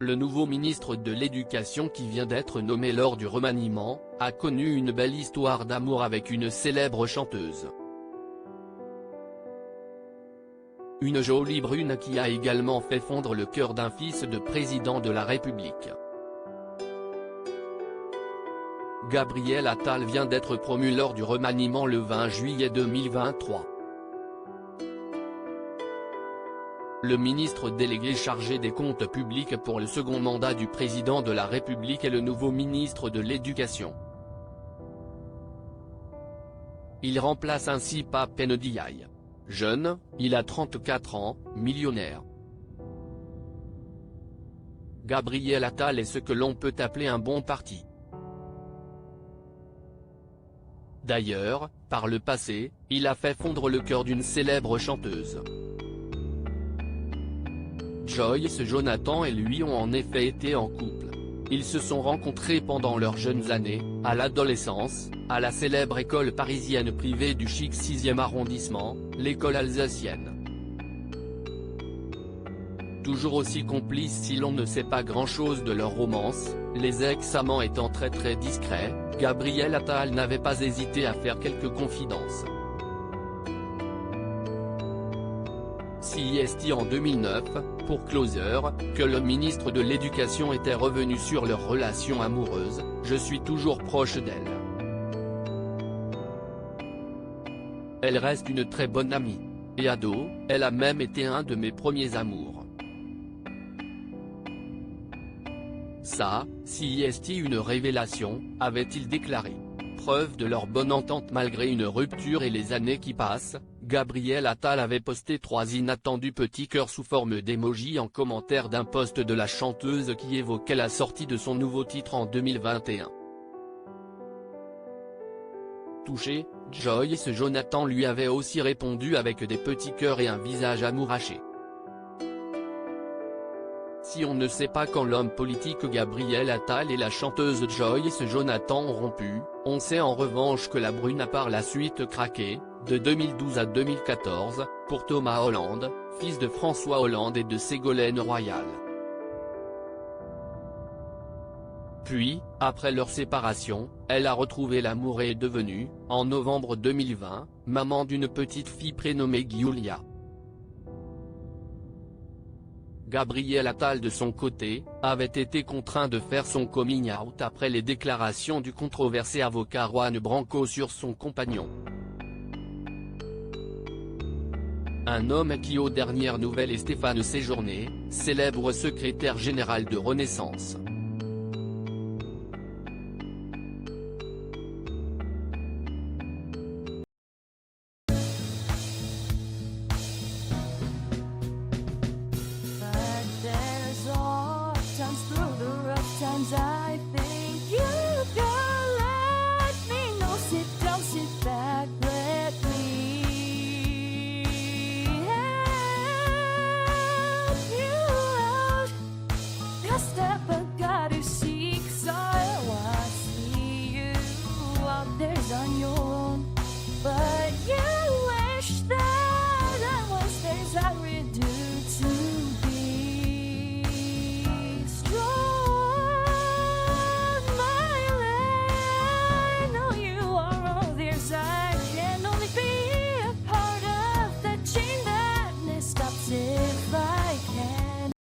Le nouveau ministre de l'Éducation qui vient d'être nommé lors du remaniement, a connu une belle histoire d'amour avec une célèbre chanteuse. Une jolie brune qui a également fait fondre le cœur d'un fils de président de la République. Gabriel Attal vient d'être promu lors du remaniement le 20 juillet 2023. Le ministre délégué chargé des comptes publics pour le second mandat du président de la République est le nouveau ministre de l'Éducation. Il remplace ainsi Pape Ndiaye. Jeune, il a 34 ans, millionnaire. Gabriel Attal est ce que l'on peut appeler un bon parti. D'ailleurs, par le passé, il a fait fondre le cœur d'une célèbre chanteuse. Joyce Jonathan et lui ont en effet été en couple. Ils se sont rencontrés pendant leurs jeunes années, à l'adolescence, à la célèbre école parisienne privée du chic 6e arrondissement, l'école alsacienne. Toujours aussi complices si l'on ne sait pas grand-chose de leur romance, les ex-amants étant très discrets, Gabriel Attal n'avait pas hésité à faire quelques confidences. CIST en 2009, pour Closer, que le ministre de l'Éducation était revenu sur leur relation amoureuse, « Je suis toujours proche d'elle. Elle reste une très bonne amie. Et ado, elle a même été un de mes premiers amours. » Ça, CIST une révélation, avait-il déclaré. Preuve de leur bonne entente malgré une rupture et les années qui passent, Gabriel Attal avait posté 3 inattendus petits cœurs sous forme d'emoji en commentaire d'un post de la chanteuse qui évoquait la sortie de son nouveau titre en 2021. Touché, Joyce Jonathan lui avait aussi répondu avec des petits cœurs et un visage amouraché. Si on ne sait pas quand l'homme politique Gabriel Attal et la chanteuse Joyce Jonathan ont rompu, on sait en revanche que la brune a par la suite craqué, de 2012 à 2014, pour Thomas Hollande, fils de François Hollande et de Ségolène Royal. Puis, après leur séparation, elle a retrouvé l'amour et est devenue, en novembre 2020, maman d'une petite fille prénommée Giulia. Gabriel Attal de son côté, avait été contraint de faire son coming out après les déclarations du controversé avocat Juan Branco sur son compagnon. Un homme qui aux dernières nouvelles est Stéphane Séjourné, célèbre secrétaire général de Renaissance.